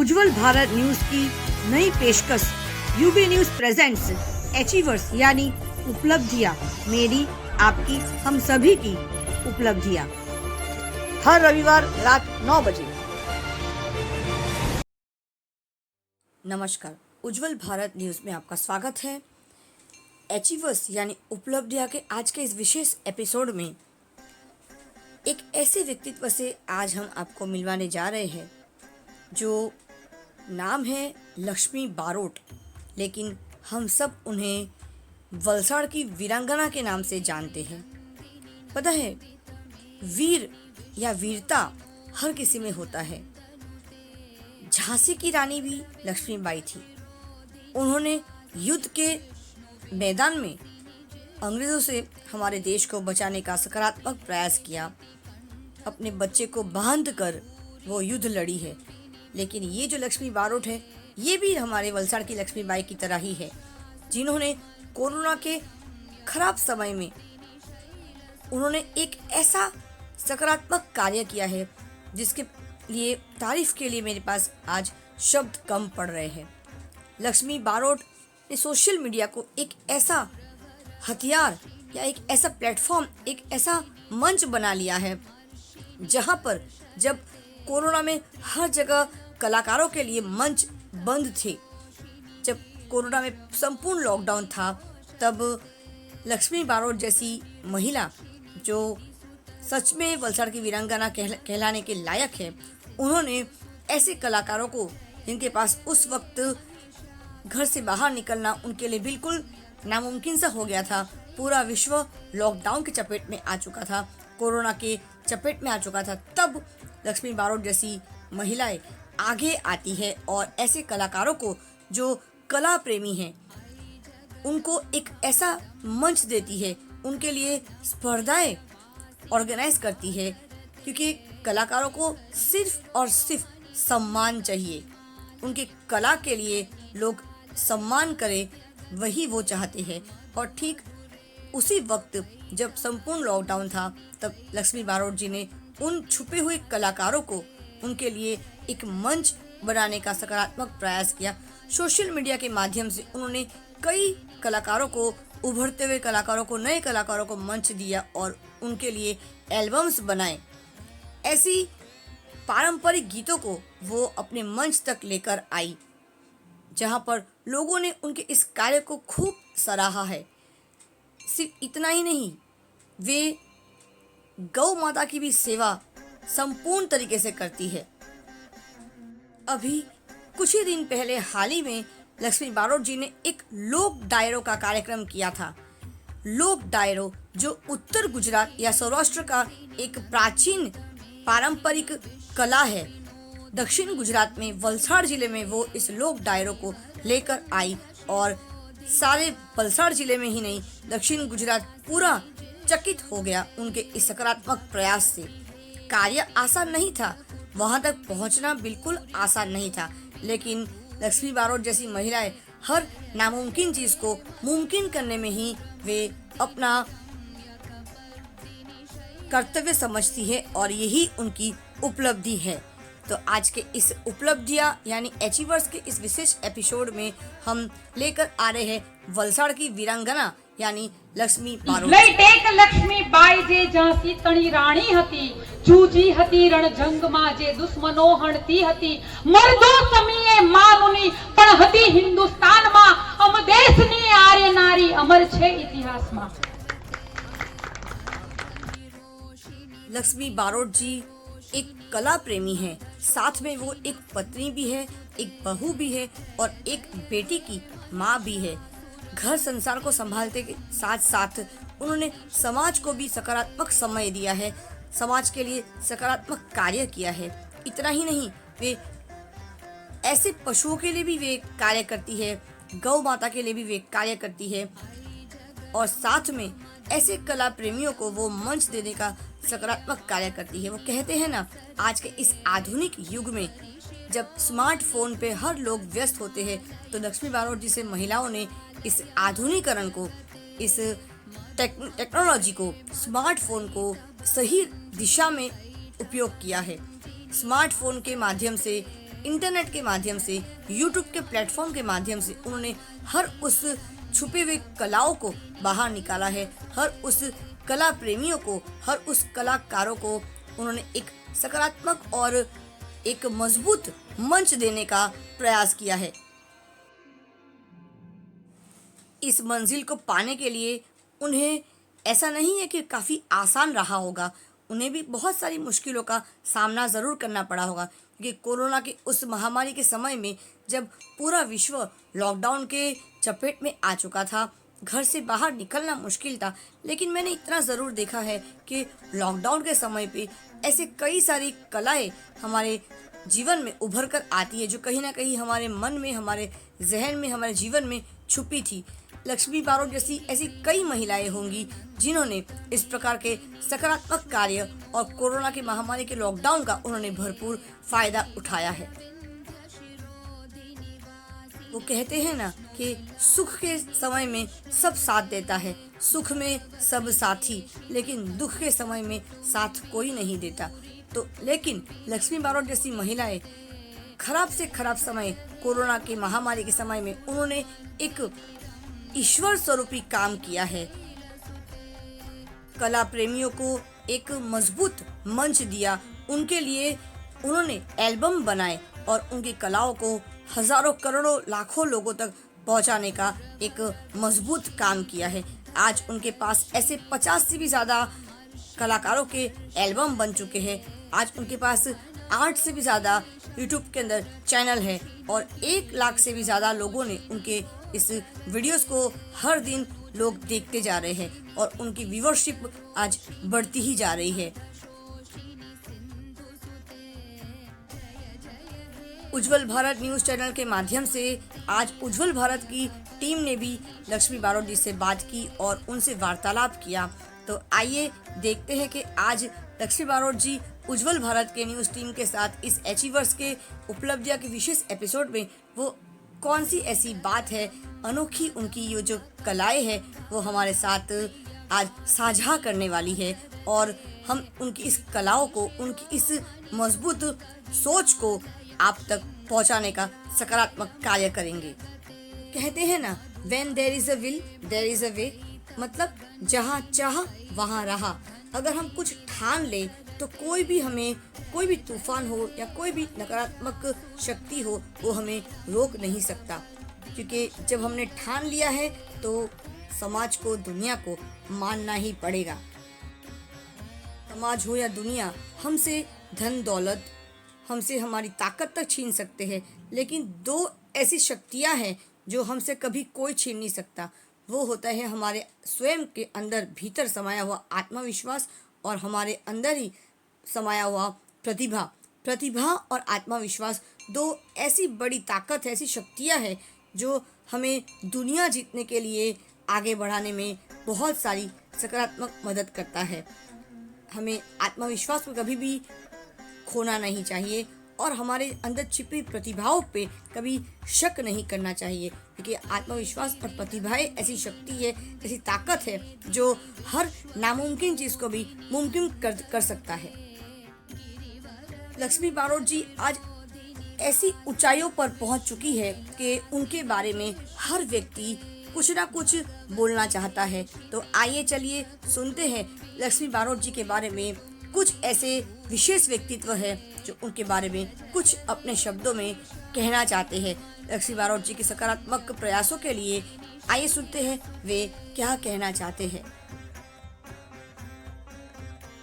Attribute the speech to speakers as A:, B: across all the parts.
A: उज्जवल Bharat news की नई पेशकश यूबी न्यूज प्रेजेंट्स अचीवर्स यानी उपलब्धियां, मेरी आपकी हम सभी की उपलब्धियां, हर रविवार रात 9 बजे। नमस्कार, उज्जवल भारत न्यूज में आपका स्वागत है। अचीवर्स यानी उपलब्धियां के आज के इस विशेष एपिसोड में एक ऐसे व्यक्तित्व से आज हम आपको मिलवाने जा रहे हैं जो नाम है लक्ष्मी बारोट, लेकिन हम सब उन्हें वलसाड़ की वीरांगना के नाम से जानते हैं। पता है, वीर या वीरता हर किसी में होता है। झांसी की रानी भी लक्ष्मीबाई थी। उन्होंने युद्ध के मैदान में अंग्रेजों से हमारे देश को बचाने का सकारात्मक प्रयास किया। अपने बच्चे को बांध कर वो युद्ध लड़ी है। लेकिन ये जो लक्ष्मी बारोट है, ये भी हमारे वलसाड़ की लक्ष्मीबाई की तरह ही है, जिन्होंने कोरोना के खराब समय में उन्होंने एक ऐसा सकारात्मक कार्य किया है जिसके लिए तारीफ के लिए मेरे पास आज शब्द कम पड़ रहे हैं। लक्ष्मी बारोट ने सोशल मीडिया को एक ऐसा हथियार या एक ऐसा प्लेटफॉर्म, एक ऐसा मंच बना लिया है जहां पर जब कोरोना में हर जगह कलाकारों के लिए मंच बंद थे, जब कोरोना में संपूर्ण लॉकडाउन था, तब लक्ष्मी बारोट जैसी महिला जो सच में वलसाड़ की वीरांगना कहलाने के लायक है, उन्होंने ऐसे कलाकारों को, जिनके पास उस वक्त घर से बाहर निकलना उनके लिए बिल्कुल नामुमकिन सा हो गया था, पूरा विश्व लॉकडाउन की चपेट में आ चुका था, कोरोना के चपेट में आ चुका था, तब लक्ष्मी बारोट जैसी महिलाएं आगे आती है और ऐसे कलाकारों को जो कला प्रेमी हैं उनको एक ऐसा मंच देती है, उनके लिए स्पर्धाएं ऑर्गेनाइज करती है, क्योंकि कलाकारों को सिर्फ और सिर्फ सम्मान चाहिए। उनके कला के लिए लोग सम्मान करें, वही वो चाहते हैं। और ठीक उसी वक्त जब संपूर्ण लॉकडाउन था, तब लक्ष्मी बारोट जी ने उन छुपे हुए कलाकारों को, उनके लिए एक मंच बनाने का सकारात्मक प्रयास किया। सोशल मीडिया के माध्यम से उन्होंने कई कलाकारों को, उभरते हुए कलाकारों को, नए कलाकारों को मंच दिया और उनके लिए एल्बम्स बनाए। ऐसी पारंपरिक गीतों को वो अपने मंच तक लेकर आई, जहां पर लोगों ने उनके इस कार्य को खूब सराहा है। सिर्फ इतना ही नहीं, वे गौ माता की भी सेवा संपूर्ण तरीके से करती है। अभी कुछ ही दिन पहले हाल ही में लक्ष्मी बारोट जी ने एक लोक डायरो का कार्यक्रम किया था। लोक डायरो जो उत्तर गुजरात या सौराष्ट्र का एक प्राचीन पारंपरिक कला है, दक्षिण गुजरात में वलसाड़ जिले में वो इस लोक डायरो को लेकर आई और सारे वलसाड़ जिले में ही नहीं, दक्षिण गुजरात पूरा चकित हो गया उनके इस सकारात्मक प्रयास से। कार्य आसान नहीं था, वहां तक पहुंचना बिल्कुल आसान नहीं था, लेकिन लक्ष्मी बारोट जैसी महिलाएं हर नामुमकिन चीज को मुमकिन करने में ही वे अपना कर्तव्य समझती है और यही उनकी उपलब्धि है। तो आज के इस उपलब्धियां यानी अचीवर्स के इस विशेष एपिसोड में हम लेकर आ रहे हैं वलसाड़ की वीरांगना यानी लक्ष्मी बारोट।
B: લઈ લક્ષ્મીબાઈ જે ઝાંસી તણી રાણી હતી, જૂજી હતી રણજંગમાં જે દુશ્મનો હણતી હતી, મર્દો સમીએ માનુની પણ હતી હિન્દુસ્તાનમાં, અમ દેશની આર્ય નારી અમર છે ઇતિહાસમાં।
A: लक्ष्मी बारोट जी एक कला प्रेमी है, साथ में वो एक पत्नी भी है, एक बहू भी है और एक बेटी की माँ भी है। घर संसार को संभालते के साथ साथ उन्होंने समाज को भी सकारात्मक समय दिया है, समाज के लिए सकारात्मक कार्य किया है। इतना ही नहीं, वे ऐसे पशुओं के लिए भी वे कार्य करती है, गौ माता के लिए भी वे कार्य करती है और साथ में ऐसे कला प्रेमियों को वो मंच देने का सकारात्मक कार्य करती है। वो कहते हैं ना, आज के इस आधुनिक युग में जब स्मार्टफोन पे हर लोग व्यस्त होते हैं, तो लक्ष्मी बारोट जी से महिलाओं ने इस आधुनिकरण को, इस टेक्नोलॉजी को, स्मार्टफोन को सही दिशा में उपयोग किया है। स्मार्टफोन के माध्यम से इंटरनेट के माध्यम से, यूट्यूब के प्लेटफॉर्म के माध्यम से उन्होंने हर उस छुपे हुए कलाओं को बाहर निकाला है। हर उस कला प्रेमियों को, हर उस कलाकारों को उन्होंने एक सकारात्मक और एक मजबूत मंच देने का प्रयास किया है। इस मंजिल को पाने के लिए उन्हें ऐसा नहीं है कि काफ़ी आसान रहा होगा, उन्हें भी बहुत सारी मुश्किलों का सामना ज़रूर करना पड़ा होगा, क्योंकि कोरोना के उस महामारी के समय में जब पूरा विश्व लॉकडाउन के चपेट में आ चुका था, घर से बाहर निकलना मुश्किल था, लेकिन मैंने इतना ज़रूर देखा है कि लॉकडाउन के समय पे ऐसे कई सारी कलाएं हमारे जीवन में उभर कर आती है, जो कहीं ना कहीं हमारे मन में, हमारे जहन में, हमारे जीवन में छुपी थी। लक्ष्मी बारोट जैसी ऐसी कई महिलाएं होंगी जिन्होंने इस प्रकार के सकारात्मक कार्य और कोरोना की महामारी के लॉकडाउन का उन्होंने भरपूर फायदा उठाया है। वो कहते हैं ना कि सुख के समय में सब साथ देता है, सुख में सब साथी, लेकिन दुख के समय में साथ कोई नहीं देता। तो लेकिन लक्ष्मी बारोट जैसी महिलाएं खराब से खराब समय, कोरोना के महामारी के समय में उन्होंने एक ईश्वर स्वरूपी काम किया है। कला प्रेमियों को एक मजबूत मंच दिया, उनके लिए उन्होंने एल्बम बनाए और उनकी कलाओं को हजारों, करोड़ों, लाखों लोगों तक पहुंचाने का एक मजबूत काम किया है। आज उनके पास ऐसे 50 से भी ज़्यादा कलाकारों के एल्बम बन चुके हैं। आज उनके पास 8 से भी ज़्यादा यूट्यूब के अंदर चैनल है और 1 लाख से भी ज़्यादा लोगों ने उनके इस वीडियोस को हर दिन लोग देखते जा रहे हैं और उनकी व्यूअरशिप आज बढ़ती ही जा रही है। उज्जवल भारत न्यूज़ चैनल के माध्यम से आज उज्जवल भारत की टीम ने भी लक्ष्मी बारोट जी से बात की और उनसे वार्तालाप किया। तो आइए देखते हैं कि आज लक्ष्मी बारोट जी उज्जवल भारत के न्यूज़ टीम के साथ इस अचीवर्स के उपलब्धियां के विशेष एपिसोड में वो कौन सी ऐसी बात है, अनोखी उनकी ये जो कलाएं है वो हमारे साथ आज साझा करने वाली है और हम उनकी इस कलाओं को, उनकी इस मजबूत सोच को आप तक पहुंचाने का सकारात्मक कार्य करेंगे। कहते हैं ना, when there is a will, there is a way, मतलब जहाँ चाह वहाँ रहा। अगर हम कुछ ठान ले तो कोई भी हमें, कोई भी तूफान हो या कोई भी नकारात्मक शक्ति हो, वो हमें रोक नहीं सकता, क्योंकि जब हमने ठान लिया है तो समाज को, दुनिया को मानना ही पड़ेगा। समाज हो या दुनिया हमसे धन दौलत, हमसे हमारी ताकत तक छीन सकते हैं, लेकिन 2 ऐसी शक्तियां हैं जो हमसे कभी कोई छीन नहीं सकता। वो होता है हमारे स्वयं के अंदर भीतर समाया हुआ आत्मविश्वास और हमारे अंदर ही समाया हुआ प्रतिभा। प्रतिभा और आत्मविश्वास 2 ऐसी बड़ी ताकत है, ऐसी शक्तियां हैं जो हमें दुनिया जीतने के लिए आगे बढ़ाने में बहुत सारी सकारात्मक मदद करता है। हमें आत्मविश्वास को कभी भी खोना नहीं चाहिए और हमारे अंदर छिपी प्रतिभाओं पे कभी शक नहीं करना चाहिए, क्योंकि आत्मविश्वास और प्रतिभाएं ऐसी शक्ति है, ऐसी ताकत है जो हर नामुमकिन चीज़ को भी मुमकिन कर सकता है। लक्ष्मी बारोट जी आज ऐसी ऊंचाइयों पर पहुंच चुकी है कि उनके बारे में हर व्यक्ति कुछ ना कुछ बोलना चाहता है। तो आइए चलिए सुनते हैं लक्ष्मी बारोट जी के बारे में कुछ ऐसे विशेष व्यक्तित्व है जो उनके बारे में कुछ अपने शब्दों में कहना चाहते हैं। लक्ष्मी बारोट जी के सकारात्मक प्रयासों के लिए आइए सुनते हैं वे क्या कहना चाहते हैं।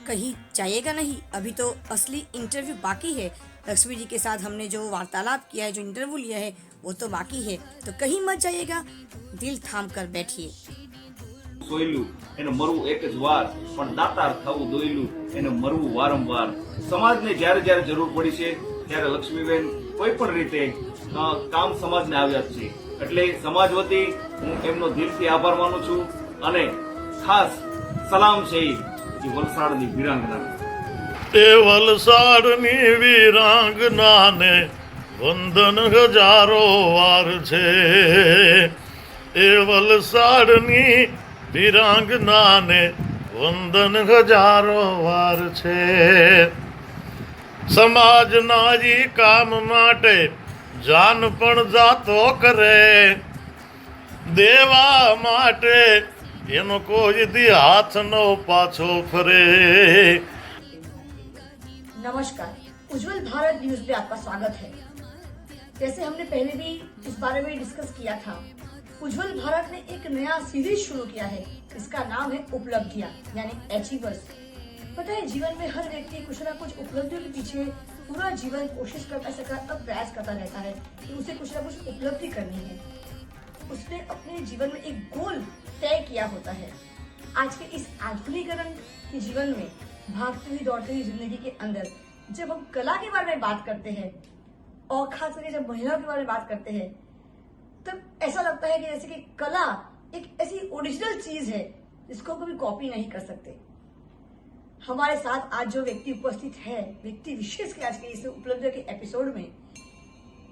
A: कहीं जाइएगा नहीं, अभी तो असली इंटरव्यू बाकी है। लक्ष्मी जी के साथ हमने जो वार्तालाप किया है, जो इंटरव्यू लिया है, वो तो बाकी है। तो कहीं मत जाइएगा, दिल थाम कर बैठिए।
C: સોયલું એને મરવું એક જ વાર, પણ દાતાર થવું દોયલું એને મરવું વારંવાર. સમાજને જ્યારે જ્યારે જરૂર પડી છે ત્યારે લક્ષ્મીબેન કોઈ પણ રીતે કામ સમાજને આવ્યા જ છે. એટલે સમાજ વતી હું એમનો દિલથી આભાર માનું છું અને ખાસ સલામ છે એ વલસાડની વીરાંગના.
D: એ વલસાડની વીરાંગનાને વંદન હજારો વાર છે. એ વલસાડની વીરાંગનાને વંદન હજારો વાર છે. સમાજના ઈ કામ માટે જાન પણ જાતો કરે, દેવા માટે એનો કોઈ દી હાથ નો પાછો ફરે.
A: नमस्कार, उज्जवल भारत न्यूज में आपका स्वागत है। जैसे हमने पहले भी इस बारे में डिस्कस किया था, उज्जवल भारत ने एक नया सीरीज शुरू किया है। इसका नाम है उपलब्धियां यानी अचीवर्स। पता है, जीवन में हर व्यक्ति कुछ ना कुछ उपलब्धियों के पीछे पूरा जीवन कोशिश करता प्रयास करता रहता है कि उसे कुछ ना कुछ उपलब्धि करनी है। उसने अपने जीवन में एक गोल तय किया होता है। आज के इस आधुनिकीकरण के जीवन में, भागती हुई दौड़ती हुई जिंदगी के अंदर जब हम कला के बारे में बात करते हैं और खास करके जब महिलाओं के बारे में बात करते हैं, तब ऐसा लगता है कि जैसे कि कला एक ऐसी ओरिजिनल चीज है जिसको कभी कॉपी नहीं कर सकते। हमारे साथ आज जो व्यक्ति उपस्थित है, व्यक्ति विशेष के आज के इस उपलब्धियों के एपिसोड में,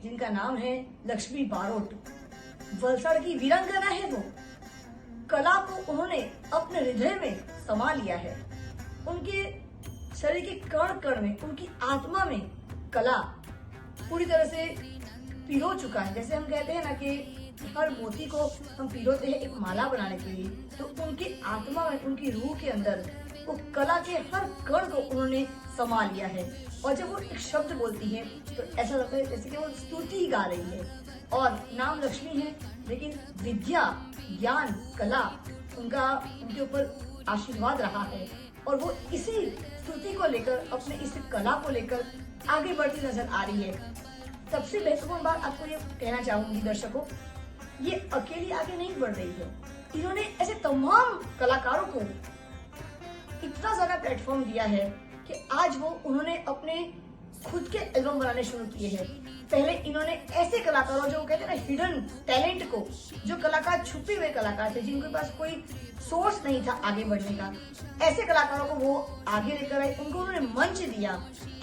A: जिनका नाम है लक्ष्मी बारोट। वलसाड़ की वीरांगना है वो। कला को उन्होंने अपने हृदय में समा लिया है। उनके शरीर के कण कण में, उनकी आत्मा में कला पूरी तरह से पिरो चुका है। जैसे हम कहते हैं ना कि हर मोती को हम पिरोते हैं एक माला बनाने के लिए, तो उनकी आत्मा में, उनकी रूह के अंदर वो कला के हर कण को उन्होंने समा लिया है। और जब वो एक शब्द बोलती है तो ऐसा लगता है जैसे कि वो स्तुति गा रही है। और नाम लक्ष्मी है, लेकिन विद्या, ज्ञान, कला उनके ऊपर आशीर्वाद रहा है और वो इसी स्तुति को लेकर, अपने इस कला को लेकर आगे बढ़ती नजर आ रही है। सबसे महत्वपूर्ण बात आपको ये कहना चाहूंगी दर्शकों, ये अकेली आगे नहीं बढ़ रही है। इन्होंने ऐसे तमाम कलाकारों को इतना ज्यादा प्लेटफॉर्म दिया है कि आज उन्होंने अपने खुद के एल्बम बनाने शुरू किए हैं। पहले इन्होंने ऐसे कलाकारों, जो कहते हैं ना हिडन टैलेंट को, जो कलाकार छुपे हुए कलाकार थे, जिनके पास कोई सोर्स नहीं था आगे बढ़ने का, ऐसे कलाकारों को वो आगे लेकर आए, उनको उन्होंने मंच दिया।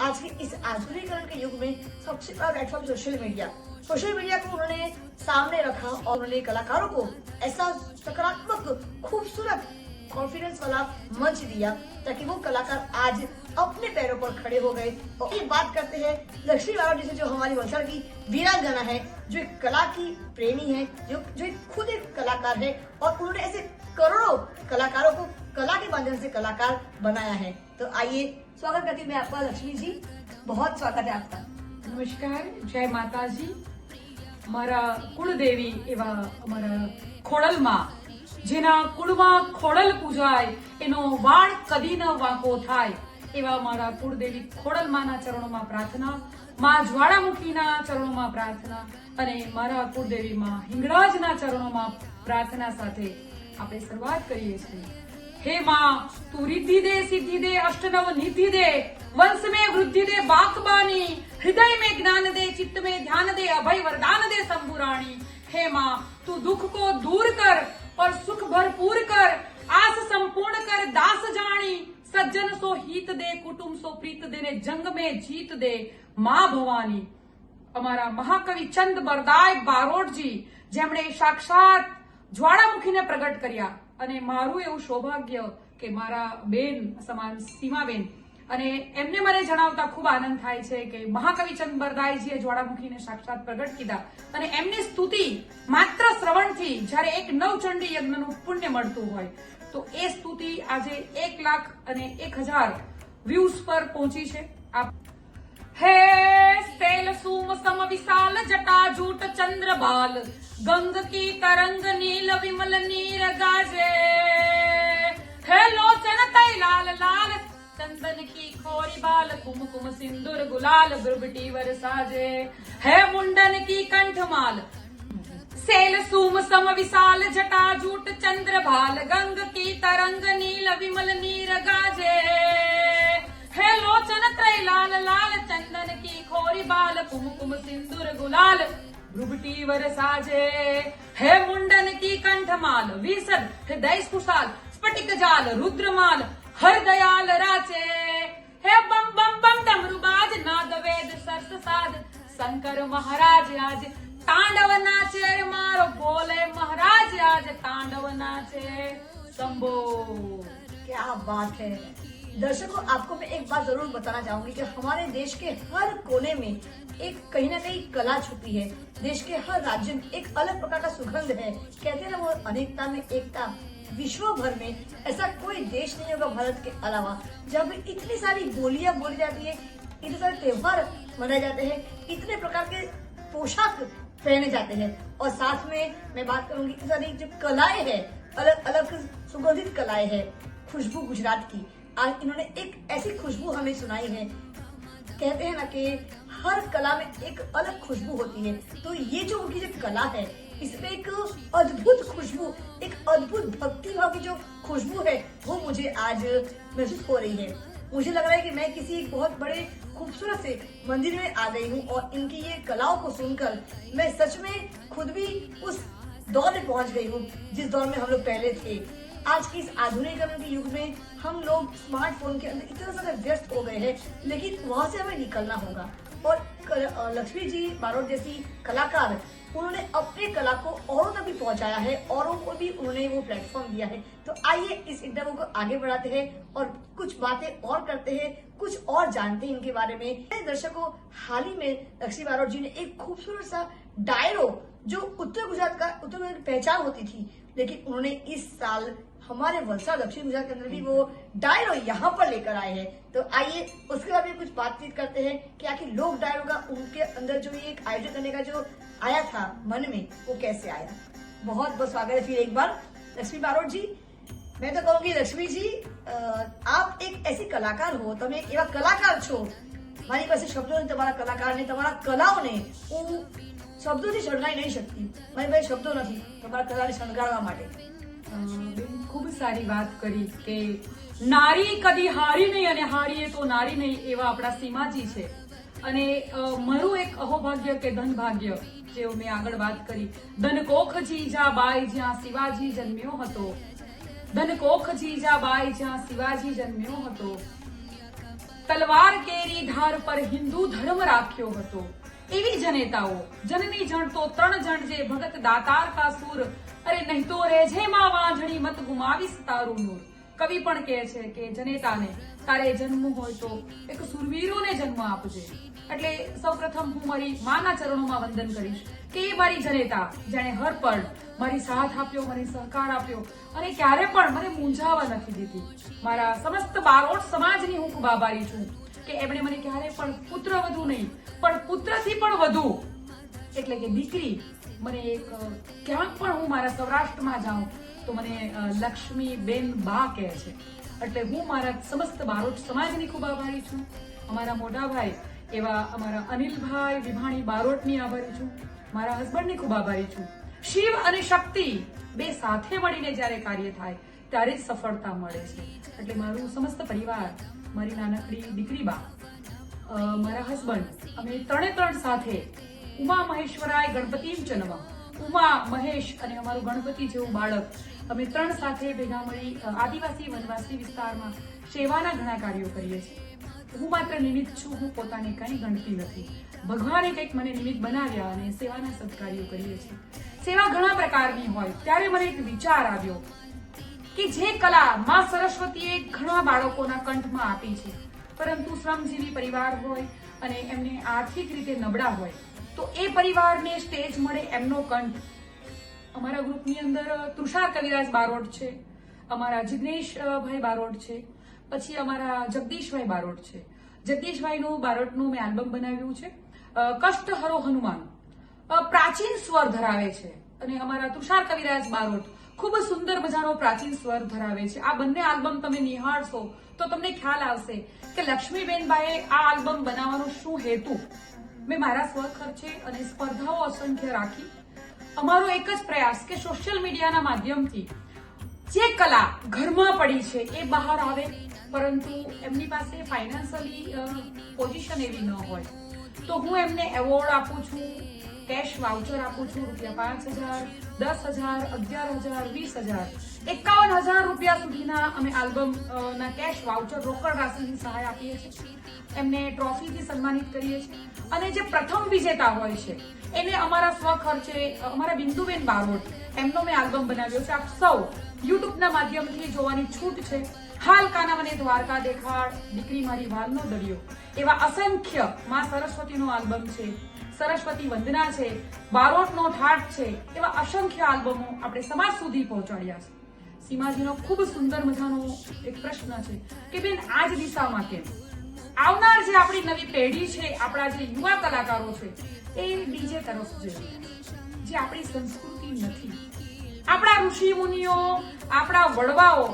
A: आज के इस आधुनिकीकरण के युग में सबसे बड़ा प्लेटफॉर्म सोशल मीडिया को उन्होंने सामने रखा और उन्होंने कलाकारों को ऐसा सकारात्मक, खूबसूरत, कॉन्फिडेंस वाला मंच दिया ताकि वो कलाकार आज अपने पैरों पर खड़े हो गए। और एक बात करते हैं लक्ष्मी बारोट जी से, जो हमारी वलसाड़ की वीरांगना है, जो एक कला की प्रेमी है, जो खुद एक कलाकार है और उन्होंने ऐसे करोड़ों कलाकारों को कला के माध्यम से कलाकार बनाया है। तो आइए स्वागत करती हूँ मैं आपका लक्ष्मी जी, बहुत स्वागत है आपका।
B: નમસ્કાર, જય માતાજી। મારા કુળદેવી એવા અમારા ખોડલમાં, જેના કુળમાં ખોડલ પૂજાય, એનો વાળ કદી ન વાંકો થાય, એવા મારા કુળદેવી ખોડલમાના ચરણોમાં પ્રાર્થના, માં જ્વાળામુખીના ચરણોમાં પ્રાર્થના અને મારા કુળદેવી માં હિંગળાજના ચરણોમાં પ્રાર્થના સાથે આપણે શરૂઆત કરીએ છીએ। हे माँ, तू रिद्धि दे, सिद्धि दे, अष्टनव निधि दे, वंश में वृद्धि दे बाकबानी, हृदय में ज्ञान दे, चित्त में ध्यान दे, अभय वरदान दे शंभुरानी। हे माँ, तू दुख को दूर कर और सुख भरपूर कर, आस संपूर्ण कर दास जानी, सज्जन सो हित दे, कुटुंब सो प्रीत दे, ने जंग में जीत दे माँ भवानी। અમારા મહાકવિ ચંદ બરદાય બારોટજી, જેમણે સાક્ષાત જ્વાળામુખીને પ્રગટ કર્યા, અને મારું એવું સૌભાગ્ય કે મારા બેન સમાન સીમાબેન, અને એમને મને જણાવતા ખૂબ આનંદ થાય છે કે મહાકવિ ચંદ બરદાયજીએ જ્વાળામુખીને સાક્ષાત પ્રગટ કીધા અને એમની સ્તુતિ માત્ર શ્રવણથી, જ્યારે એક નવચંડી યજ્ઞનું પુણ્ય મળતું હોય, તો એ સ્તુતિ આજે 1,01,000 व्यूज पर पहुंची છે। हे सेल सूम सम विशाल जटा जूट चंद्र बाल, गंग की तरंग नील विमल नीर गाजे, हे लोचन तै लाल लाल, चंदन की खोरी बाल, कुमकुम सिंदूर गुलाल, ब्रुबटी वर साजे, है मुंडन की कंठमाल। सेल सूम सम विशाल जटा जूट चंद्र भाल, गंग की तरंग नील विमल नीर गाजे, है लोचन त्रय लाल लाल, चंदन की खोरी बाल, कुमकुम सिंदूर गुलाल, भ्रुवटी वर साजे, है मुंडन की कंठमाल, विसद हृदय कुशाल, स्फटिक जाल रुद्रमाल, हर दयाल राचे, है बम बम बम डमरुबाज, नाद वेद सरस साज, शंकर महाराज आज तांडव नाचे, अरे मारो बोले महाराज आज तांडव नाचे। शंभो।
A: क्या बात है। दर्शकों, आपको मैं एक बात जरूर बताना चाहूंगी कि हमारे देश के हर कोने में एक कहीं ना कहीं कला छुपी है। देश के हर राज्य में एक अलग प्रकार का सुगंध है। कहते हैं ना, वो अनेकता में एकता। विश्व भर में ऐसा कोई देश नहीं होगा भारत के अलावा जहाँ पे इतनी सारी बोलियां बोली जाती है, इतने सारे त्योहार मनाए जाते हैं, इतने प्रकार के पोशाक पहने जाते हैं, और साथ में मैं बात करूंगी इतनी सारी जो कलाएं हैं, अलग अलग सुगंधित कलाएं हैं। खुशबू गुजरात की आज इन्होंने एक ऐसी खुशबू हमें सुनाई है। कहते हैं ना कि हर कला में एक अलग खुशबू होती है, तो ये जो उनकी जो कला है इसमें एक अद्भुत खुशबू, एक अद्भुत भक्ति भाव की जो खुशबू है वो मुझे आज महसूस हो रही है। मुझे लग रहा है कि मैं किसी बहुत बड़े खूबसूरत से मंदिर में आ गई हूँ और इनकी ये कलाओं को सुनकर मैं सच में खुद भी उस दौर में पहुंच गई हूँ जिस दौर में हम लोग पहले थे। आज की इस आधुनिकीकरण के युग में हम लोग स्मार्टफोन के अंदर इतना ज्यादा व्यस्त हो गए हैं, लेकिन वहां से हमें निकलना होगा। और लक्ष्मी जी बारोट जैसी कलाकार, उन्होंने अपने कला को औरों तक भी पहुंचाया है, औरों को भी उन्होंने वो प्लेटफॉर्म दिया है। तो आइए इस इंटरव्यू को आगे बढ़ाते हैं और कुछ बातें और करते हैं, कुछ और जानते हैं इनके बारे में। दर्शकों, हाल ही में लक्ष्मी बारोट जी ने एक खूबसूरत सा डायरो, जो उत्तर गुजरात की पहचान होती थी, लेकिन उन्होंने इस साल हमारे वलसाड दक्षिण गुजरात के अंदर भी वो डायरो यहाँ पर लेकर आए हैं। तो आइए उसके बाद भी कुछ बातचीत करते हैं कि आखिर लोक डायरो का उनके अंदर जो ये एक आयोजन करने का जो आया था मन में, वो कैसे आया। बहुत बहुत स्वागत है फिर एक बार लक्ष्मी बारोट जी। मैं तो कहूंगी लक्ष्मी जी, आप एक ऐसी कलाकार हो, તમે એક એવા કલાકાર છો, મારી પાસે શબ્દો નહીં, તમારા કલાકારને, તમારા કલાઓને હું શબ્દોથી શણગારી નહીં શકતી, મારી પાસે શબ્દો નથી તમારા કલાને શણગારવા માટે।
B: બેન ખૂબ સારી વાત કરી કે નારી કદી હારી નહીં અને હારીએ તો નારી નહીં, એવા આપણા સીમાજી છે। અને મારું એક અહોભાગ્ય કે ધન ભાગ્ય, જે મેં આગળ વાત કરી, ધન કોખ જીજા બાઈ જ્યાં શિવાજી જન્મ્યો હતો, ધન કોખ જીજા બાઈ જ્યાં શિવાજી જન્મ્યો હતો, તલવાર કેરી ધાર પર હિન્દુ ધર્મ રાખ્યો હતો, એવી જનેતાઓ જનની જણ તો ત્રણ જણ જે ભગત દાતાર કા સૂર, અરે નહીં તો રેજે માં વાંઝણી મત ગુમાવીશ તારું નૂર। કવિ પણ કહે છે કે જનેતાને તારે જન્મવું હોય તો એક સુરવીરોને જન્મ આપજે। એટલે સૌપ્રથમ હું મારી માના ચરણોમાં વંદન કરીશ કે એ મારી જનેતા જેણે હર પળ મારી સાથ આપ્યો, મને સહકાર આપ્યો અને ક્યારે પણ મને મૂંઝાવા નથી દીધી। મારા સમસ્ત બારોટ સમાજની હું ખૂબ આભારી છું કે એમણે મને ક્યારે પણ પુત્ર વધુ નહીં પણ પુત્રથી પણ વધુ એટલે કે દીકરી મને એક ક્યાંક પણ હું મારા સૌરાષ્ટ્રમાં જાઉં તો મને લક્ષ્મી બેન બા કહે છે। એટલે હું મારા સમસ્ત બારોટ સમાજની ખૂબ આભારી છું। અમારા મોટા ભાઈ એવા અમારા અનિલભાઈ વિભાણી બારોટની આભારી છું। મારા હસબન્ડની ખૂબ આભારી છું। શિવ અને શક્તિ બે સાથે મળીને જ્યારે કાર્ય થાય ત્યારે જ સફળતા મળે છે। એટલે મારું સમસ્ત પરિવાર, મારી નાનકડી દીકરી બા, મારા હસબન્ડ, અમે ત્રણ સાથે ઉમા મહેશ્વરાય ગણપતિમ જન્મ, ઉમા મહેશ અને અમારું ગણપતિ જેવું બાળક, અમે ત્રણ સાથે ભેગા મળી આદિવાસી વનવાસી વિસ્તારમાં સેવાના ઘણા કાર્યો કરીએ છીએ। હું માત્ર નિમિત્ત છું, હું પોતાને કંઈ ગણતી નથી। ભગવાને કંઈક મને નિમિત્ત બનાવ્યા અને સેવાના સત્કાર્યો કરીએ છીએ। સેવા ઘણા પ્રકારની હોય ત્યારે મને એક વિચાર આવ્યો કે જે કલા માં સરસ્વતીએ ઘણા બાળકોના કંઠમાં આપી છે, પરંતુ શ્રમજીવી પરિવાર હોય અને એમને આર્થિક રીતે નબળા હોય તો એ પરિવારને સ્ટેજ મળે એમનો કંઠ। અમારા ગ્રુપની અંદર તુષાર કવિરાજ બારોટ છે, અમારા જિગ્નેશભાઈ બારોટ છે, પછી અમારા જગદીશભાઈ બારોટ છે। જગદીશભાઈનું બારોટનું મેં આલ્બમ બનાવ્યું છે, કષ્ટ હરો હનુમાન, પ્રાચીન સ્વર ધરાવે છે અને અમારા તુષાર કવિરાજ બારોટ ખૂબ સુંદર મજાનો પ્રાચીન સ્વર ધરાવે છે। આ બંને આલ્બમ તમે નિહાળશો તો તમને ખ્યાલ આવશે કે લક્ષ્મીબેનબાએ આ આલ્બમ બનાવવાનો શું હેતુ। મેં મારા સ્વખર્ચે અને સ્પર્ધાઓ અસંખ્ય રાખી। અમારો એક જ પ્રયાસ કે સોશિયલ મીડિયાના માધ્યમથી જે કલા ઘરમાં પડી છે એ બહાર આવે, પરંતુ એમની પાસે ફાઇનાન્શિયલી પોઝિશન એવી ન હોય તો હું એમને એવોર્ડ આપું છું, કેશ વાઉચર આપું છું, ₹5,000, 10,000, 11,000, 20,000, 51,000 રૂપિયા સુધીના અમે આલ્બમના કેશ વાઉચર રોકડ રાશિની સહાય આપીએ છીએ। એમને ટ્રોફીથી સન્માનિત કરીએ છીએ અને જે પ્રથમ વિજેતા હોય છે એને અમારા સ્વખર્ચે અમારા બિંદુબેન બારોટ એમનો મેં આલ્બમ બનાવ્યો છે। આપ સૌ યુટ્યુબના માધ્યમથી જોવાની છૂટ છે। હાલ કાના મને દ્વારકા દેખાડ, દીકરી મારી વાલનો દરિયો, એવા અસંખ્ય માં સરસ્વતીનો આલ્બમ છે, સરસ્વતી વંદના છે, બારોટનો ઠાઠ છે, એવા અસંખ્ય આલ્બમો આપણે સમાજ સુધી પહોંચાડ્યા છે. સીમાજીનો ખૂબ સુંદર મજાનો એક પ્રશ્ન છે કે બેન આ જ દિશામાં કેમ? આવનાર જે આપણી નવી પેઢી છે, આપણા જે યુવા કલાકારો છે, એ ડીજે તરફ જઈ રહ્યા છે, જે આપણી સંસ્કૃતિ નથી. આપણા ઋષિ મુનિઓ, આપણા વડવાઓ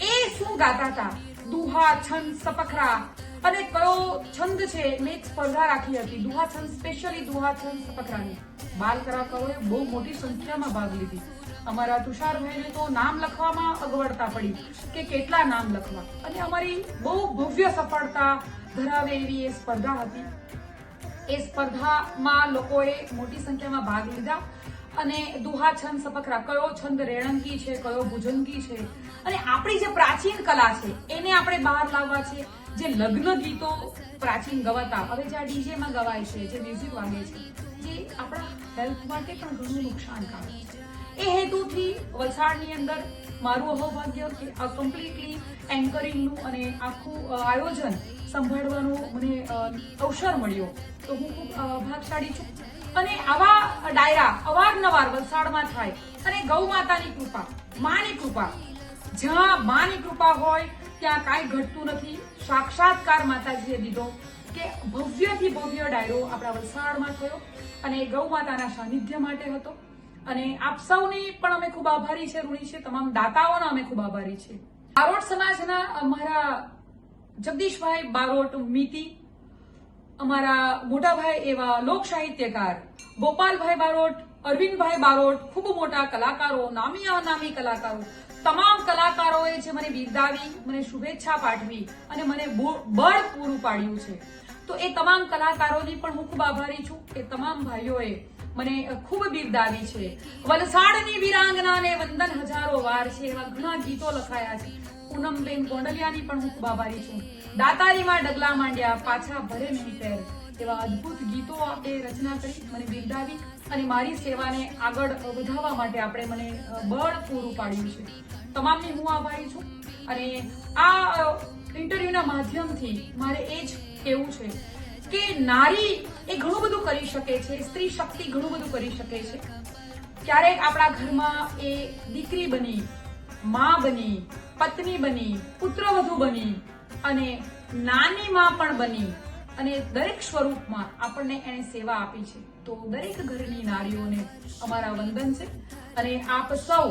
B: એ શું ગાતા હતા? દુહા, છંદ, સપખરા અને કયો છંદ છે, મેં એક સ્પર્ધા રાખી હતી દુહા છંદ, સ્પેશિયલી દુહા છંદ સપખરાની. બાલ કલાકારોએ બહુ મોટી સંખ્યામાં ભાગ લીધી. અમારા તુષારભાઈને તો નામ લખવામાં અગવડતા પડી કે કેટલા નામ લખવા, અને અમારી બહુ ભવ્ય સફળતા ધરાવે એવી એ સ્પર્ધા હતી. એ સ્પર્ધામાં લોકોએ મોટી સંખ્યામાં ભાગ લીધા અને દુહા છંદ સપખરા, કયો છંદ રેણંકી છે, કયો ભુજંગી છે, અને આપણી જે પ્રાચીન કલા છે એને આપણે બહાર લાવવા છે. જે લગ્ન ગીતો પ્રાચીન ગવાતા હવે જે આ ડીજેમાં ગવાય છે, જે મ્યુઝિક વાગે છે, જે આપણા હેલ્થ માટે પણ ઘણું નુકસાનકારક છે. એ હેતુથી વલસાડની અંદર મારું અહોભાગ્ય કે આ કમ્પ્લીટલી એન્કરિંગનું અને આખું આયોજન સંભાળવાનો મને અવસર મળ્યો, તો હું ખૂબ ભાગશાળી છું. અને આવા ડાયરા અવારનવાર વલસાડમાં થાય, અને ગૌ માતાની કૃપા, માની કૃપા, જ્યાં માની કૃપા હોય ત્યાં કાંઈ ઘટતું નથી. સાક્ષાત્કાર માતાજીએ દીધો કે ભવ્યથી ભવ્ય ડાયરો આપણા વલસાડમાં થયો, અને ગૌ માતાના સાનિધ્ય માટે હતો. અને આપ સૌની પણ અમે ખૂબ આભારી છે, ઋણી છે. તમામ દાતાઓના અમે ખૂબ આભારી છે. બારોટ સમાજના અમારા જગદીશભાઈ બારોટ મીતી, અમારા મોટાભાઈ એવા લોક સાહિત્યકાર ગોપાલભાઈ બારોટ, અરવિંદભાઈ બારોટ, ખૂબ મોટા કલાકારો, નામી અનામી કલાકારો, તમામ કલાકારોએ જે મને બિરદાવી, મને શુભેચ્છા પાઠવી અને મને બળ પૂરું પાડ્યું છે, તો એ તમામ કલાકારોની પણ હું ખૂબ આભારી છું. એ તમામ ભાઈઓએ મને ખૂબ બિરદાવી છે. વલસાડની વીરાંગનાને વંદન હજારો વાર છે, એવા ઘણા ગીતો લખાયા છે. પૂનમબેન ગોંડલિયાની પણ હું ખૂબ આભારી છું. દાતારીમાં ડગલા માંડ્યા, પાછા ભરે નહીં પેર, એવા અદ્ભુત ગીતો આપણે રચના કરી, મને બિરદાવી અને મારી સેવાને આગળ વધારવા માટે આપણે મને બળ પૂરું પાડ્યું છે. તમામની હું આભારી છું. અને આ ઇન્ટરવ્યુના માધ્યમથી મારે એ જ કહેવું છે કે નારી એ ઘણું બધું કરી શકે છે, સ્ત્રી શક્તિ ઘણું બધું કરી શકે છે. ક્યારેક આપણા ઘરમાં એ દીકરી બની, માં બની, પત્ની બની, પુત્રવધુ બની અને નાની માં પણ બની, અને દરેક સ્વરૂપમાં આપણને એને સેવા આપી છે. તો દરેક ઘરની નારીઓને અમારા વંદન છે, અને આપ સૌ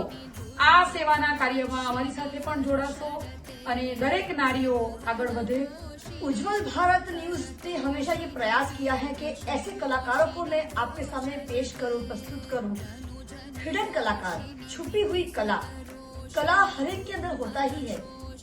B: આ સેવાના કાર્યમાં અમારી સાથે પણ જોડાશો અને દરેક નારીઓ આગળ વધે.
A: उज्जवल भारत न्यूज ने हमेशा ये प्रयास किया है कि ऐसे कलाकारों को मैं आपके सामने पेश करूं, प्रस्तुत करूं. हिडन कलाकार, छुपी हुई कला, कला हर एक के अंदर होता ही है,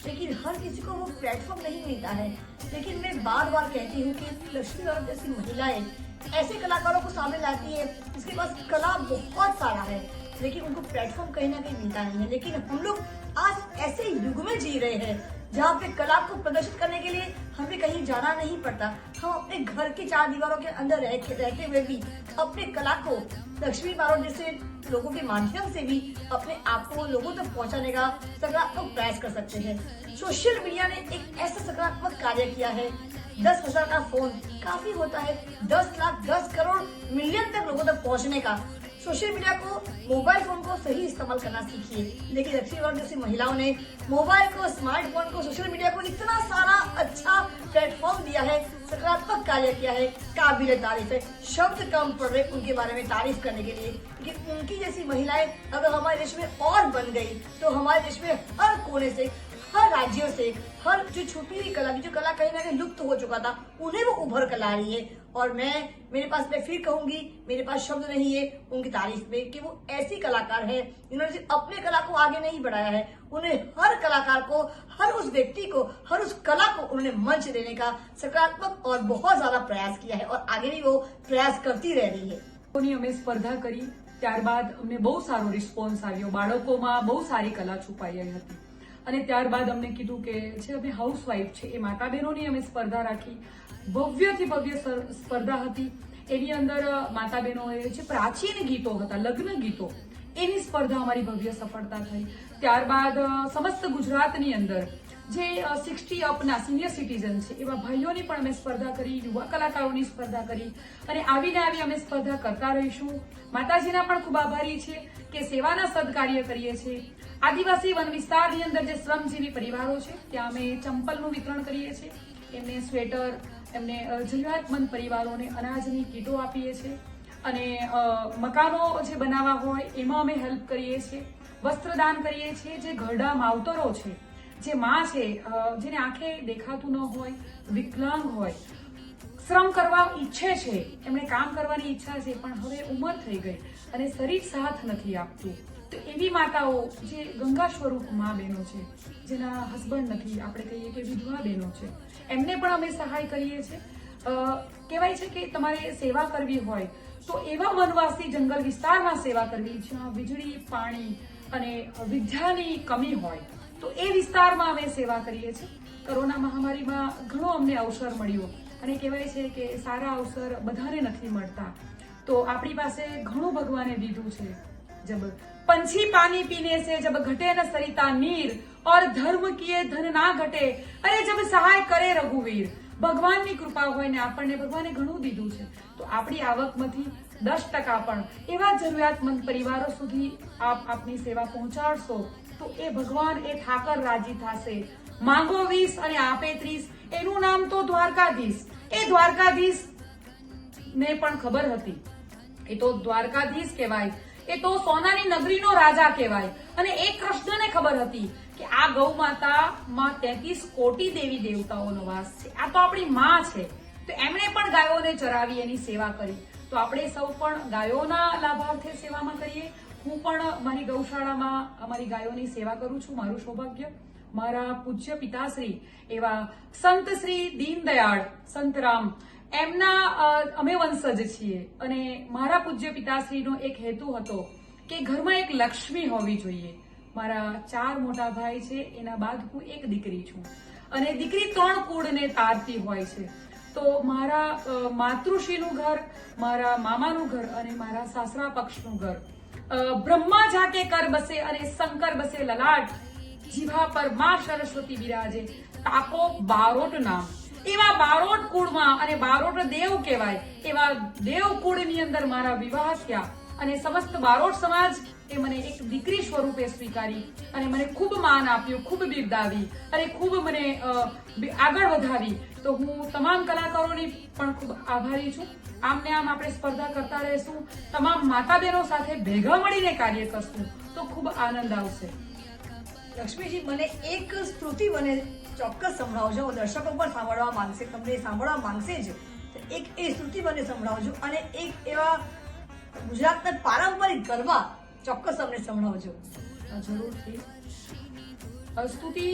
A: लेकिन हर किसी को वो प्लेटफॉर्म नहीं मिलता है. लेकिन मैं बार बार कहती हूँ कि लक्ष्मी और जैसी महिलाएं ऐसे कलाकारों को सामने लाती है जिसके पास कला बहुत सारा है, लेकिन उनको प्लेटफॉर्म कहीं ना कहीं मिलता नहीं है. लेकिन हम लोग आज ऐसे युग में जी रहे हैं जहाँ पे कला को प्रदर्शित करने के लिए हमें कहीं जाना नहीं पड़ता. हम अपने घर के चार दीवारों के अंदर रहते हुए भी अपने कला को लक्ष्मी बारोट जैसे लोगों के माध्यम से भी अपने आप को लोगों तक पहुँचाने का सकारात्मक प्रयास कर सकते हैं. सोशल मीडिया ने एक ऐसा सकारात्मक कार्य किया है. 10,000 का फोन काफी होता है, 10 लाख 10 करोड़ मिलियन तक लोगों तक पहुँचने का. सोशल मीडिया को, मोबाइल फोन को सही इस्तेमाल करना सीखिए. लेकिन लक्ष्मी बारोट जैसी महिलाओं ने मोबाइल को, स्मार्टफोन को, सोशल मीडिया को इतना सारा अच्छा प्लेटफॉर्म दिया है, सकारात्मक कार्य किया है, काबिल तारीफ है. शब्द कम पड़ रहे उनके बारे में तारीफ करने के लिए, कि उनकी जैसी महिलाएं अगर हमारे देश में और बन गई तो हमारे देश में हर कोने से, हर राज्यों से, हर जो छुपी हुई कला, जो कला कहीं ना कहीं लुप्त हो चुका था, उन्हें वो उभर कर ला रही है. और मैं फिर कहूंगी, मेरे पास शब्द नहीं है उनकी तारीफ में, कि वो ऐसी कलाकार है जिन्होंने सिर्फ अपने कला को आगे नहीं बढ़ाया है, उन्हें हर कलाकार को, हर उस व्यक्ति को, हर उस कला को उन्होंने मंच देने का सकारात्मक और बहुत ज्यादा प्रयास किया है, और आगे भी वो प्रयास करती रह रही है.
B: અમે સ્પર્ધા કરી, ત્યારબાદ અમને બહુ સારો રિસ્પોન્સ આવ્યો. બાળકોમાં બહુ સારી કલા છુપાઈ હતી, અને ત્યારબાદ અમને કીધું કે જે અમે હાઉસવાઇફ છે એ માતા બહેનોની અમે સ્પર્ધા રાખી. ભવ્યથી ભવ્ય સ્પર્ધા હતી. એની અંદર માતા બહેનોએ જે પ્રાચીન ગીતો હતા, લગ્ન ગીતો, એની સ્પર્ધા અમારી ભવ્ય સફળતા થઈ. ત્યારબાદ સમસ્ત ગુજરાતની અંદર જે 60 અપના સિનિયર સિટીઝન છે એવા ભાઈઓની પણ અમે સ્પર્ધા કરી, યુવા કલાકારોની સ્પર્ધા કરી અને આવીને આવી અમે સ્પર્ધા કરતા રહીશું. માતાજીના પણ ખૂબ આભારી છે કે સેવાના સદકાર્ય કરીએ છીએ. આદિવાસી વન વિસ્તારની અંદર જે શ્રમજીવી પરિવારો છે ત્યાં અમે ચંપલનું વિતરણ કરીએ છીએ, એમને સ્વેટર, એમને જરૂરિયાતમંદ પરિવારોને અનાજની કીટો આપીએ છીએ અને મકાનો જે બનાવવા હોય એમાં અમે હેલ્પ કરીએ છીએ, વસ્ત્રદાન કરીએ છીએ. જે ઘરડા માવતરો છે, જે માં છે જેને આંખે દેખાતું ન હોય, વિકલાંગ હોય, શ્રમ કરવા ઈચ્છે છે, એમણે કામ કરવાની ઈચ્છા છે પણ હવે ઉંમર થઈ ગઈ અને શરીર સાથ નથી આપતું, તો એવી માતાઓ જે ગંગા સ્વરૂપ મા બહેનો છે, જેના હસબન્ડ નથી, આપણે કહીએ કે વિધવા બહેનો છે, એમને પણ અમે સહાય કરીએ છીએ. કહેવાય છે કે તમારે સેવા કરવી હોય તો એવા વનવાસી જંગલ વિસ્તારમાં સેવા કરવી જ્યાં વીજળી, પાણી અને વિદ્યાની કમી હોય તો એ વિસ્તારમાં અમે સેવા કરીએ છીએ. કોરોના મહામારીમાં ઘણો અમને અવસર મળ્યો અને કહેવાય છે કે સારા અવસર બધાને નથી મળતા, તો આપણી પાસે ઘણું ભગવાને દીધું છે. જબ पंछी पानी पीने से जब घटे न सरिता नीर और धर्म किए धन ना घटे, अरे जब સહાય કરે રઘુવીર. ભગવાનની કૃપા હોય ને આપણને ભગવાને ઘણું દીધું છે તો આપણી આવકમાંથી 10% પણ એવા જરૂરિયાતમંદ પરિવારો સુધી આપની સેવા પહોંચાડશો તો એ ભગવાન, એ ઠાકર રાજી થશે. માંગો 20 અને આપે 30, એનું નામ તો દ્વારકાધીશ. એ દ્વારકાધીશ ને પણ ખબર હતી, એ તો દ્વારકાધીશ કહેવાય, એ તો સોનાની નગરીનો રાજા કહેવાય. અને એ કૃષ્ણને ખબર હતી કે આ ગૌ માતામાં 33 કોટી દેવી દેવતાઓનો વાસ છે, આ તો આપણી માં છે, તો એમણે પણ ગાયોને ચરાવી એની સેવા કરી. તો આપણે સૌ પણ ગાયોના લાભાર્થે સેવામાં કરીએ. હું પણ મારી ગૌશાળામાં અમારી ગાયોની સેવા કરું છું. મારું સૌભાગ્ય મારા પૂજ્ય પિતાશ્રી એવા સંત શ્રી દીનદયાળ સંતરામ એમના અમે વંશજ છીએ અને મારા પૂજ્ય પિતાશ્રીનો એક હેતુ હતો કે ઘરમાં એક લક્ષ્મી હોવી જોઈએ. મારા 4 મોટા ભાઈ છે, એના બાદ હું એક દીકરી છું અને દીકરી 3 કુળને તારતી હોય છે. તો મારા માતૃશ્રીનું ઘર, મારા મામાનું ઘર અને મારા સાસરા પક્ષનું ઘર બ્રહ્મા જાકે કર બસે અને શંકર બસે લલાટ, જીભા પર માં સરસ્વતી બિરાજે, તાકો બારોટ નામ. એવા બારોટ કુળમાં, અને બારોટ દેવ કહેવાય, એવા દેવ કુળની અંદર મારા વિવાહ થયા અને સમસ્ત બારોટ સમાજ એ મને એક દીકરી સ્વરૂપે સ્વીકારી અને મને ખૂબ માન આપ્યું, ખૂબ બિરદાવી અને ખૂબ મને આગળ વધાવી. તો હું તમામ કલાકારોની પણ ખૂબ આભારી છું. આમને આમ આપણે સ્પર્ધા કરતા રહેશું, તમામ માતા બહેનો સાથે ભેગા મળીને કાર્ય કરશું તો ખૂબ આનંદ આવશે.
A: લક્ષ્મીજી, મને એક સ્તુતિ મને ચોક્કસ સંભળાવજો. દર્શકો પણ સાંભળવા માંગશે, તમને સાંભળવા માંગશે જ. એક એ સ્તુતિ મને સંભળાવજો અને એક એવા ગુજરાતના પારંપરિક ગરબા ચોક્કસ અમને સંભળાવજો.
B: જરૂરથી. સ્તુતિ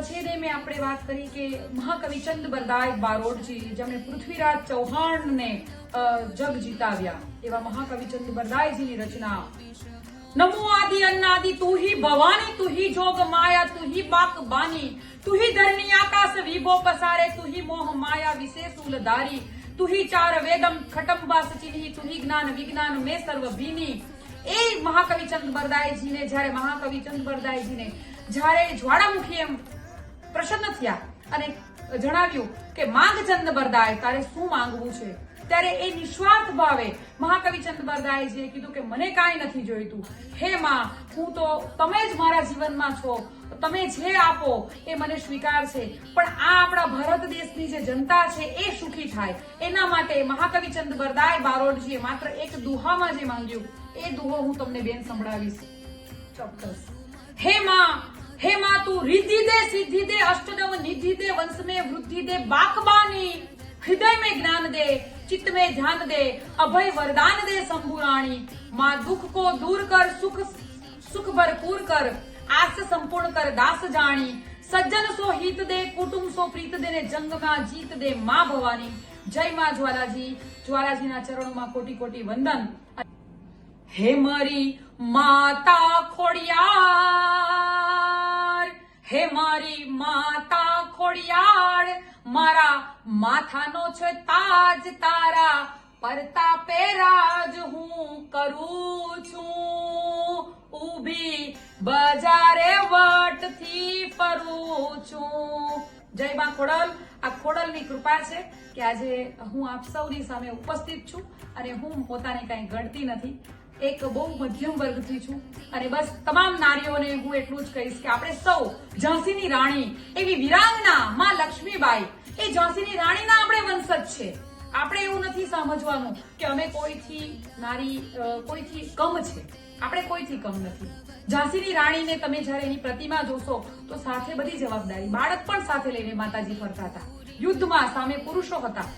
B: છે મેં આપણે વાત કરી કે મહાકવિ ચંદ બરદાય બારોટજી, જેમણે પૃથ્વીરાજ ચૌહાણને જગ જીતાવ્યા, એવા મહાકવિ ચંદ બરદાયજીની રચના. नमो आदि अन्नादि तू ही भवानी, तू ही जोग माया, तू ही बाक बानी, तू ही धरनी आकाश विभो पसारे, तू ही मोह माया विशेष उलधारी, तू ही चार वेदम खटंबा सचिनी, तू ही ज्ञान विज्ञान में सर्व भीनी. એ મહાકવિ ચંદ બરદાયજીને જ્યારે જ્યારે જ્વાળામુખી એમ પ્રસન્ન થયા અને જણાવ્યું કે માંગ ચંદ બરદાય, તારે શું માંગવું છે, ત્યારે એ નિસ્વાર્થ ભાવે મહાકવિ ચંદ બરદાયજીએ કીધું કે મને કાંઈ નથી જોઈતું, હે માં, હું તો તમે જ મારા જીવનમાં છો, તમે જે આપો એ મને સ્વીકાર છે, પણ આ આપણા ભારત દેશની જે જનતા છે એ સુખી થાય એના માટે મહાકવિ ચંદ બરદાય બારોટજીએ માત્ર એક દુહામાં જે માંગ્યું એ દુહો હું તમને બેન સંભળાવીશ.
A: ચોક્કસ.
B: हे माँ तू रिद्धि दे, सिद्धि दे, अष्टनव निधि दे, वंश में वृद्धि दे, बाकबानी, हृदय में ज्ञान दे, चित्त में ध्यान दे, अभय वरदान दे शंभुराणी. माँ दुख को दूर कर, सुख भरपूर कर, आस संपूर्ण कर, दास जानी. सज्जन સો હિત દે, કુટુંબ સો પ્રીત દે, ને જંગમાં જીત દે માં ભવાની. જય માં જ્વાલાજી. જ્વાલાજીના ચરણોમાં કોટી કોટી વંદન. હે મારી માતા ખોડિયાર, હે મારી માતા ખોડિયાર, મારા માથાનો છે તાજ, તારા પરતાપે રાજ હું કરું છું. ઊભી બજારે વટથી ફરું છું. જય માં ખોડલ. આ ખોડલની કૃપા છે કે આજે હું આપ સૌની સામે ઉપસ્થિત છું અને હું પોતાને કઈ ગણતી નથી. એક બહુ મધ્યમ વર્ગથી છું અને બસ તમામ નારીઓને હું એટલું જ કહીશ કે આપણે સૌ ઝાંસીની રાણી એવી વિરાંગના માં લક્ષ્મીબાઈ એ ઝાંસીની રાણીના આપણે વંશજ છે. આપણે એવું નથી સમજવાનું કે અમે કોઈથી નારી કોઈથી કમ છે. આપણે કોઈથી કમ નથી. ઝાંસીની રાણીને તમે જ્યારે એની પ્રતિમા જોશો તો સાથે બધી જવાબદારી, બાળક પણ સાથે લઈને માતાજી ફરતા હતા. યુદ્ધમાં સામે પુરુષો હતા.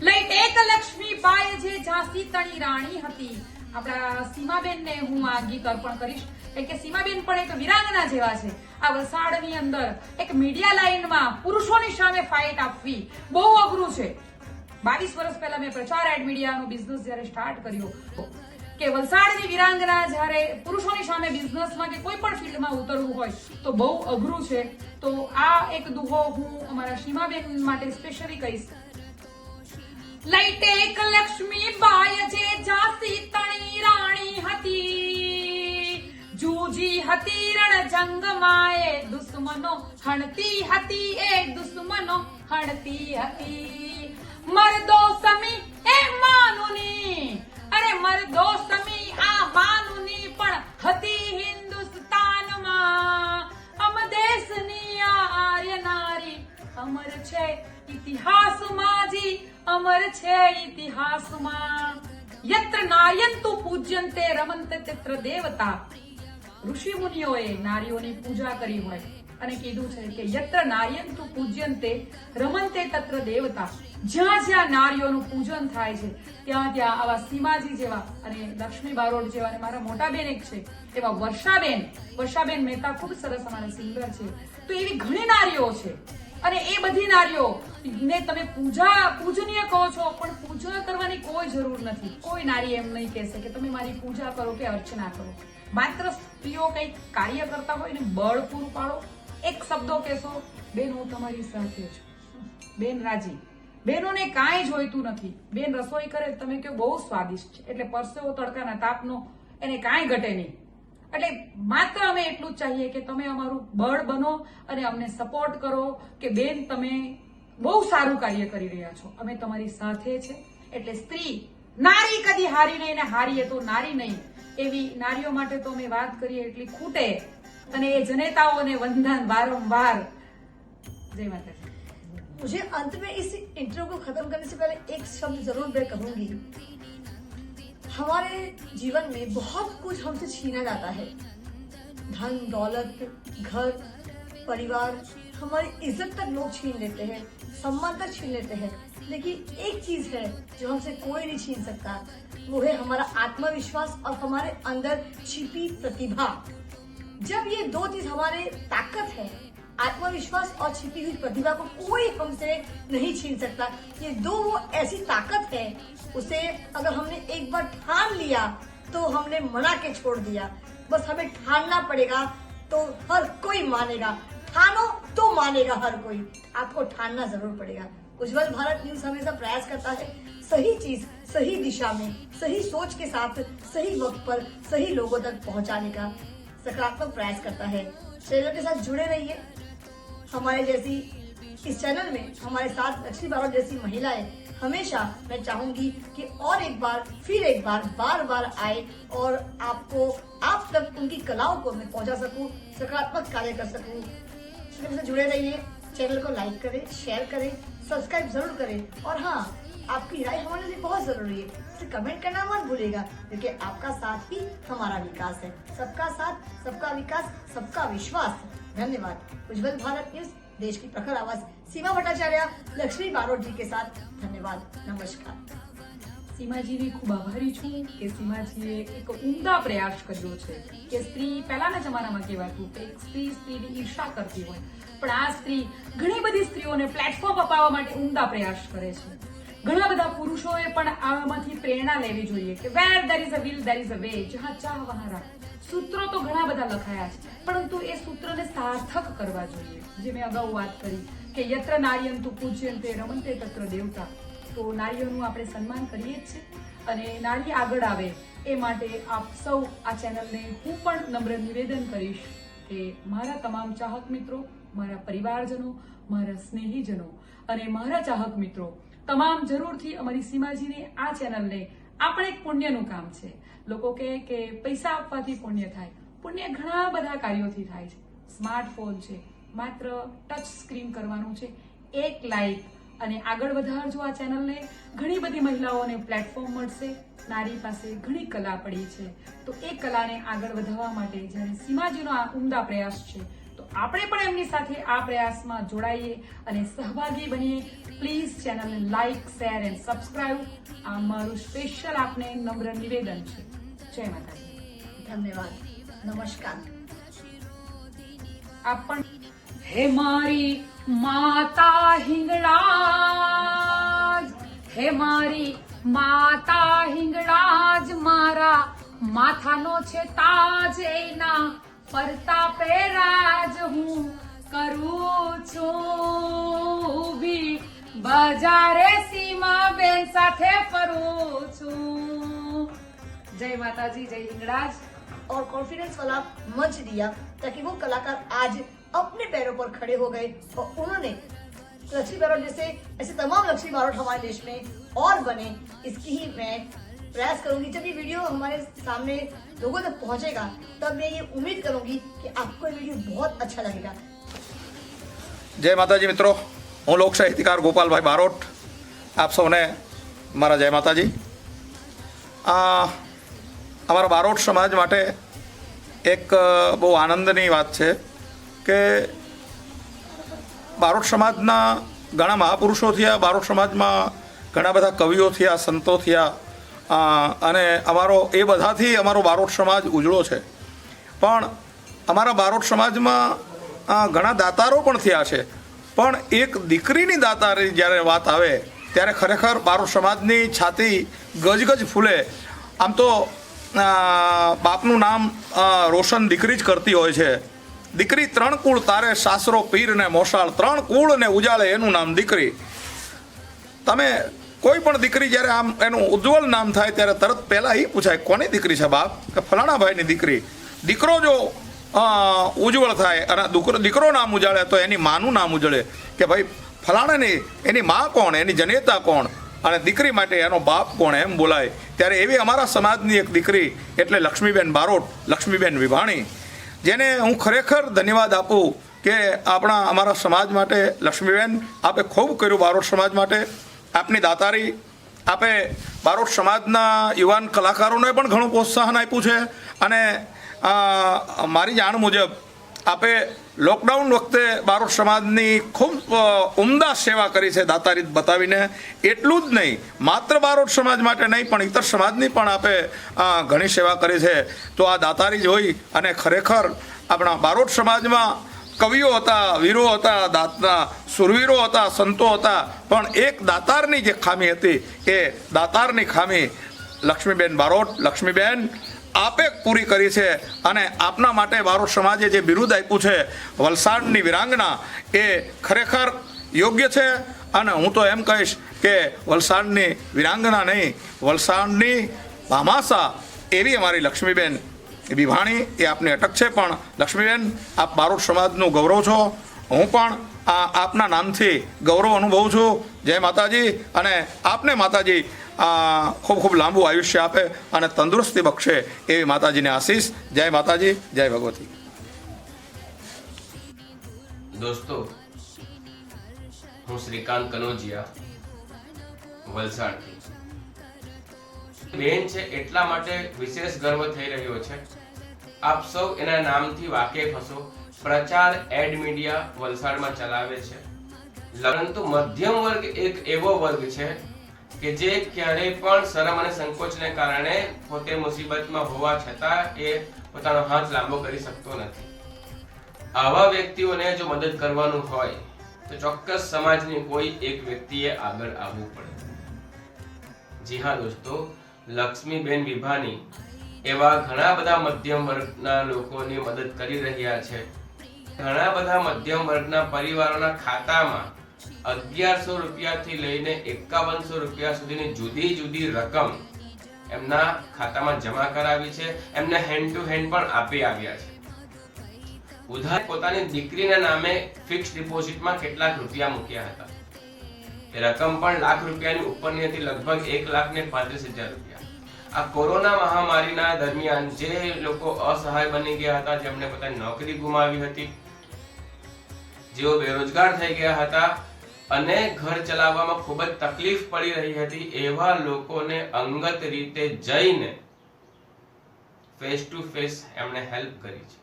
B: લઈ એક લક્ષ્મીબાઈ જે ઝાંસી તણી રાણી હતી. આપણા સીમાબેનને હું આ ગીત અર્પણ કરીશ કે સીમાબેન પણ એક વિરાંગના જેવા છે. આ વલસાડની અંદર એક મીડિયા લાઈનમાં પુરુષોની સામે ફાઇટ આપવી બહુ અઘરું છે. 22 વર્ષ પહેલા મેં પ્રચાર એડ મીડિયાનો બિઝનેસ જ્યારે સ્ટાર્ટ કર્યો કે વલસાડની વિરાંગના જ્યારે પુરુષોની સામે બિઝનેસમાં કે કોઈ પણ ફિલ્ડમાં ઉતરવું હોય તો બહુ અઘરું છે. તો આ એક દુહો હું અમારા સીમાબેન માટે સ્પેશિયલી કહીશ. લઈટે એક લક્ષ્મીબાઈ જે ઝાંસી તણી રાણી હતી, જૂજી હતી રણજંગમાં એ દુશ્મનો હણતી હતી, એ દુશ્મનો હણતી હતી. મર્દો સમી એ માનુની, અરે મર્દો સમી આ માનુની પણ હતી હિન્દુસ્તાનમાં. અમ દેશની આ આર્ય નારી અમર છે ઇતિહાસમાં જી, અમર છે ઇતિહાસમાં. યત્ર નાર્યંતુ પૂજ્યંતે રમંતે તત્ર દેવતા. ઋષિ મુનિઓએ નારીઓની પૂજા કરી હોય અને કીધું છે કે યત્ર નાર્યંતુ પૂજ્યંતે રમંતે તત્ર દેવતા. જ્યાં જ્યાં નારીઓનું પૂજન થાય છે ત્યાં ત્યાં આવા સીમાજી જેવા અને લક્ષ્મી બારોટ જેવા અને મારા મોટા બેન એક છે એવા વર્ષાબેન મહેતા ખૂબ સરસ અમારા સિંગર છે. તો એવી ઘણી નારીઓ છે અને એ બધી નારીઓ ને તમે પૂજનીય કહો છો પણ પૂજા કરવાની કોઈ જરૂર નથી. કોઈ નારી એમ નહીં કહેશે કે તમે મારી પૂજા કરો કે અર્ચના કરો. માત્ર સ્ત્રીઓ કંઈક કાર્ય કરતા હોય ને બળ પૂરું પાડો, એક શબ્દો કહેશો, બેન હું તમારી સાથે છું, બેન રાજી. બહેનોને કાંઈ જોઈતું નથી. બેન રસોઈ કરે તમે કહો બહુ સ્વાદિષ્ટ છે એટલે પરસેવો તડકાના તાપનો એને કાંઈ ઘટે નહીં. એટલે માત્ર અમે એટલું જ ચાહીએ કે તમે અમારું બળ બનો અને અમને સપોર્ટ કરો કે બેન તમે બહુ સારું કાર્ય કરી રહ્યા છો, અમે તમારી સાથે છે. એટલે સ્ત્રી નારી કદી હારી નહીં ને હારીએ તો નારી નહીં એવી નારીઓ માટે તો અમે વાત કરીએ એટલી ખૂટે. અને એ જનેતાઓને વંદન વારંવાર. જય માતાજી.
A: मुझे अंत में इस इंटरव्यू को खत्म करने से पहले एक शब्द जरूर मैं कहूंगी. हमारे जीवन में बहुत कुछ हमसे छीना जाता है. धन दौलत, घर, परिवार, हमारी इज्जत तक लोग छीन लेते हैं, सम्मान तक छीन लेते हैं. लेकिन एक चीज है जो हमसे कोई नहीं छीन सकता, वो है हमारा आत्मविश्वास और हमारे अंदर छिपी प्रतिभा. जब ये दो चीज हमारे ताकत है, आत्मविश्वास और छिपी हुई प्रतिभा को कोई हमसे नहीं छीन सकता. ये दो वो ऐसी ताकत है, उसे अगर हमने एक बार ठान लिया तो हमने मना के छोड़ दिया. बस हमें ठानना पड़ेगा तो हर कोई मानेगा. ठानो तो मानेगा हर कोई. आपको ठानना जरूर पड़ेगा. उज्जवल भारत न्यूज हमेशा प्रयास करता है सही चीज सही दिशा में सही सोच के साथ सही वक्त पर सही लोगों तक पहुंचाने का सकारात्मक प्रयास करता है. चैनल के साथ जुड़े रहिए. हमारे जैसी इस चैनल में हमारे साथ लक्ष्मी बारोट जैसी महिलाएं हमेशा मैं चाहूंगी कि और एक बार फिर एक बार बार बार आए और आपको आप तक उनकी कलाओं को मैं पहुंचा सकूं, सकारात्मक कार्य कर सकूं. चैनल से जुड़े रहिए. चैनल को लाइक करें, शेयर करें, सब्सक्राइब जरूर करें. और हाँ, आपकी राय हमारे लिए बहुत जरूरी है, तो कमेंट करना मत भूलिएगा क्योंकि आपका साथ ही हमारा विकास है. सबका साथ, सबका विकास, सबका विश्वास. धन्यवाद. उज्जवल भारत न्यूज, देश की प्रखर आवाज सीमा भट्टाचार्य, लक्ष्मी बारोट जी के साथ. धन्यवाद. नमस्कार.
B: સીમાજીની ખૂબ આભારી છું કે સીમાજીએ એક ઉમદા પ્રયાસ કર્યો છે કે સ્ત્રી પહેલાના જમાનામાં કહેવાતું કે એક સ્ત્રી સ્ત્રીની ઈર્ષા કરતી હોય પણ આ સ્ત્રી ઘણી બધી સ્ત્રીઓને પ્લેટફોર્મ અપાવવા માટે ઉમદા પ્રયાસ કરે છે. ઘણા બધા પુરુષોએ પણ આમાંથી પ્રેરણા લેવી જોઈએ કે where there is a will there is a way. જહાં ચાહ વહાં રાહ. સૂત્રો તો ઘણા બધા લખાયા છે પરંતુ એ સૂત્રને સાર્થક કરવા જોઈએ. જે મેં અગાઉ વાત કરી કે યત્ર નાર્યંતુ પૂજ્યંતે રમંતે તત્ર દેવતા. તો નારીઓનું આપણે સન્માન કરીએ જ છે અને નારી આગળ આવે એ માટે આપ સૌ આ ચેનલને હું પણ નમ્ર નિવેદન કરીશ કે મારા તમામ ચાહક મિત્રો મારા પરિવારજનો, મારા સ્નેહીજનો અને મારા ચાહક મિત્રો તમામ જરૂરથી અમારી સીમાજીની આ ચેનલને, આપણે એક પુણ્યનું કામ છે. લોકો કહે કે પૈસા આપવાથી પુણ્ય થાય. પુણ્ય ઘણા બધા કાર્યોથી થાય છે. સ્માર્ટફોન છે, માત્ર ટચ સ્ક્રીન કરવાનું છે, એક લાઈક અને આગળ વધારજો આ ચેનલને. ઘણી બધી મહિલાઓને પ્લેટફોર્મ મળશે. નારી પાસે ઘણી કલા પડી છે, તો એ કલાને આગળ વધારવા માટે જ્યારે સીમાજીનો આ ઉમદા પ્રયાસ છે, તો આપણે પણ એમની સાથે આ પ્રયાસમાં જોડાઈએ અને સહભાગી બનીએ. પ્લીઝ ચેનલને લાઈક, શેર એન્ડ સબસ્ક્રાઇબ. આ મારું સ્પેશિયલ આપને નમ્ર નિવેદન છે. જય માતાજી.
A: ધન્યવાદ. નમસ્કાર.
B: આપ પણ હે મારી માતા હિંગળાજ, હે મારી માતા હિંગળાજ, મારા માથાનો છે તાજ, એના પરતાપે રાજ હું કરું છું ઊભી, બજારે સીમા બેન સાથે ફરું છું. જય માતાજી, જય હિંગળાજ.
A: और कॉन्फिडेंस वाला मंच दिया ताकि वो कलाकार आज अपने पैरों पर खड़े हो गए और उन्होंने लक्ष्मी बारोट जैसे ऐसे तमाम लक्ष्मी बारोट हमारे देश में और बने. इसकी ही मैं प्रयास करूंगी. जब ये वीडियो हमारे सामने लोगों तक पहुंचेगा तब मैं ये उम्मीद करूंगी कि आपको ये वीडियो बहुत अच्छा लगेगा.
E: जय माताजी मित्रों, હું લોક સાહિત્યકાર ગોપાલભાઈ બારોટ આપ સૌને મારા જય માતાજી. અમારા બારોટ સમાજ માટે એક બહુ આનંદની વાત છે કે બારોટ સમાજના ઘણા મહાપુરુષો થયા, બારોટ સમાજમાં ઘણા બધા કવિઓ થયા, સંતો થયા, અને એ બધાથી અમારો બારોટ સમાજ ઉજળો છે. પણ અમારા બારોટ સમાજમાં ઘણા દાતારો પણ થયા છે, પણ એક દીકરીની દાતારી જ્યારે વાત આવે ત્યારે ખરેખર બારોટ સમાજની છાતી ગજગજ ફૂલે. આમ તો બાપનું નામ રોશન દીકરી જ કરતી હોય છે. દીકરી ત્રણ કુળ તારે, સાસરો પીર ને મોસાળ, ત્રણ કુળ ને ઉજાળે એનું નામ દીકરી. તમે કોઈ પણ દીકરી જ્યારે આમ એનું ઉજ્જવલ નામ થાય ત્યારે તરત પહેલાં એ પૂછાય કોની દીકરી છે બાપ? કે ફલાણા ભાઈની દીકરી. દીકરો જો ઉજ્જવળ થાય અને દીકરો નામ ઉજાળે તો એની માનું નામ ઉજળે કે ભાઈ ફલાણાની એની મા કોણ, એની જનેતા કોણ અને દીકરી માટે એનો બાપ કોણ, એમ બોલાય. ત્યારે એવી અમારા સમાજની એક દીકરી એટલે લક્ષ્મીબેન બારોટ, લક્ષ્મીબેન વિભાણી, જેને હું ખરેખર ધન્યવાદ આપું કે અમારા સમાજ માટે લક્ષ્મીબેન આપે ખૂબ કર્યું. બારોટ સમાજ માટે આપની દાતારી, આપે બારોટ સમાજના યુવાન કલાકારોને પણ ઘણું પ્રોત્સાહન આપ્યું છે. અને મારી જાણ મુજબ આપે લોકડાઉન વખતે બારોટ સમાજની ખૂબ ઉમદા સેવા કરી છે દાતારી બતાવીને. એટલું જ નહીં, માત્ર બારોટ સમાજ માટે નહીં પણ ઇતર સમાજની પણ આપે ઘણી સેવા કરી છે. તો આ દાતારી જોઈ અને ખરેખર આપણા બારોટ સમાજમાં કવિઓ હતા, વીરો હતા, દાતના સુરવીરો હતા, સંતો હતા, પણ એક દાતારની જે ખામી હતી એ દાતારની ખામી લક્ષ્મીબેન બારોટ, લક્ષ્મીબેન આપે પૂરી કરી છે. અને આપના માટે બારોટ સમાજે જે બિરુદ આપ્યું છે વલસાડની વિરાંગના, એ ખરેખર યોગ્ય છે. અને હું તો એમ કહીશ કે વલસાડની વિરાંગના નહીં, વલસાડની ભામાસા એવી અમારી લક્ષ્મીબેન વિભાણી એ આપની અટક છે. પણ લક્ષ્મીબેન, આપ બારોટ સમાજનું ગૌરવ છો. હું પણ આપના નામથી ગૌરવ અનુભવું છું. જય માતાજી. અને આપને માતાજી ખૂબ ખૂબ લાંબુ આયુષ્ય આપે અને તંદુરસ્તી બક્ષે એવી માતાજીને આશીષ. જય માતાજી, જય ભગવતી.
F: દોસ્તો, હું શ્રીકાંત કનોજિયા, વલસાડથી. બેન છે એટલા માટે વિશેષ ગર્વ થઈ રહ્યો છે. આપ સૌ એના નામથી વાકેફ હશો. પ્રચાર એડ મીડિયા વલસાડમાં ચલાવે છે. પરંતુ મધ્યમ વર્ગ એક એવો વર્ગ છે કે જે ક્યારેય પણ શરમ અને સંકોચને કારણે પોતે મુસીબતમાં હોવા છતાં એ પોતાનો હાથ લાંબો કરી શકતો નથી. આવા વ્યક્તિઓને જો મદદ કરવાનું હોય તો ચોક્કસ સમાજની કોઈ એક વ્યક્તિએ આગળ આવવું પડે. જી હા દોસ્તો, લક્ષ્મીબેન વિભાણી એવા ઘણા બધા મધ્યમ વર્ગના લોકોની મદદ કરી રહ્યા છે. ઘણા બધા મધ્યમ વર્ગના પરિવારોના ખાતામાં 1100 રૂપિયાથી લઈને 5100 રૂપિયા સુધીની જુદી જુદી રકમ એમના ખાતામાં જમા કરાવી છે. એમને હેન્ડ ટુ હેન્ડ પણ આપી આવ્યા છે. ઉધાર પોતાની દીકરીના નામે ફિક્સ ડિપોઝિટમાં કેટલાક રૂપિયા મૂક્યા હતા. એ રકમ પણ લાખ રૂપિયાની ઉપરની હતી, લગભગ 1,35,000 રૂપિયા. આ કોરોના મહામારીના દરમિયાન જે લોકો અસહાય બની ગયા હતા, જેમણે પોતાની નોકરી ગુમાવી હતી, જેઓ બેરોજગાર થઈ ગયા હતા અને ઘર ચલાવવામાં ખૂબ જ તકલીફ પડી રહી હતી, એવા લોકોને અંગત રીતે જઈને ફેસ ટુ ફેસ એમણે હેલ્પ કરી છે.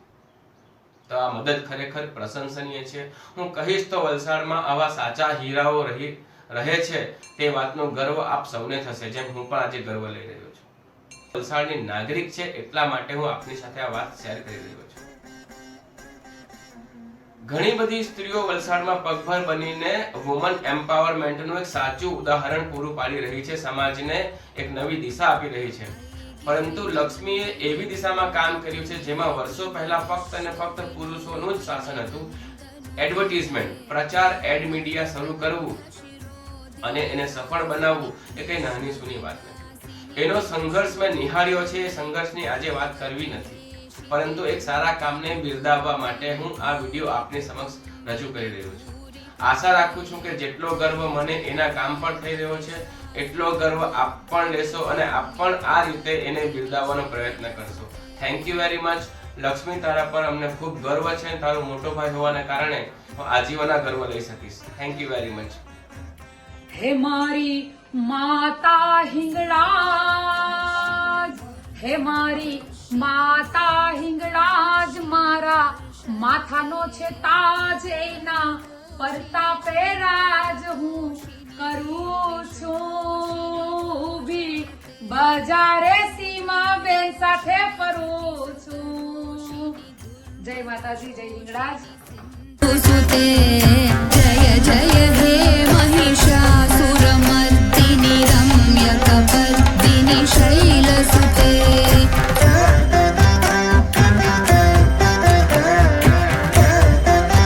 F: તો આ મદદ ખરેખર પ્રશંસનીય છે. હું કહીશ તો વલસાડમાં આવા સાચા હીરાઓ રહે છે, તે વાતનો ગર્વ આપ સૌને થશે, જેમ હું પણ આજે ગર્વ લઈ રહ્યો છું. વલસાડની નાગરિક છે એટલા માટે હું આપની સાથે આ વાત શેર કરી રહ્યો છું. ઘણી બધી સ્ત્રીઓ વલસાડમાં પગભર બનીને વુમન એમ્પાવરમેન્ટનું એક સાચું ઉદાહરણ પૂરું પાડી રહી છે, સમાજને એક નવી દિશા આપી રહી છે. પરંતુ લક્ષ્મીએ એવી દિશામાં કામ કર્યું છે જેમાં વર્ષો પહેલા ફક્ત અને ફક્ત પુરુષોનું જ શાસન હતું. એડવર્ટાઇઝમેન્ટ, પ્રચાર, એડ મીડિયા શરૂ કરવું અને એને સફળ બનાવવું એ કઈ નાની સૂની વાત નથી. એનો સંઘર્ષ મેં નિહાળ્યો છે. એ સંઘર્ષની આજે વાત કરવી નથી, પરંતુ એક સારા કામને બિરદાવવા માટે હું આ વિડીયો આપની સમક્ષ રજૂ કરી રહ્યો છું. આશા રાખું છું કે જેટલો ગર્વ મને એના કામ પર થઈ રહ્યો છે, એટલો ગર્વ આપ પણ લેશો અને આપ પણ આ રીતે એને બિરદાવવાનો પ્રયત્ન કરશો. Thank you very much. Lakshmi, તારા પર અમને ખૂબ ગર્વ છે. તારો મોટો ભાઈ હોવાને કારણે હું આજીવન આ ગર્વ લઈ શકીશ. Thank you very much.
B: હે મારી માતા હિંગળાજ, હે મારી માતા હિંગળાજ, મારા માથાનો છે તાજ, એના પરતાપે રાજ હું કરું છું. બી બજારે સીમા બેન સાથે ફરું છું. જય માતાજી, જય હિંગળાજ.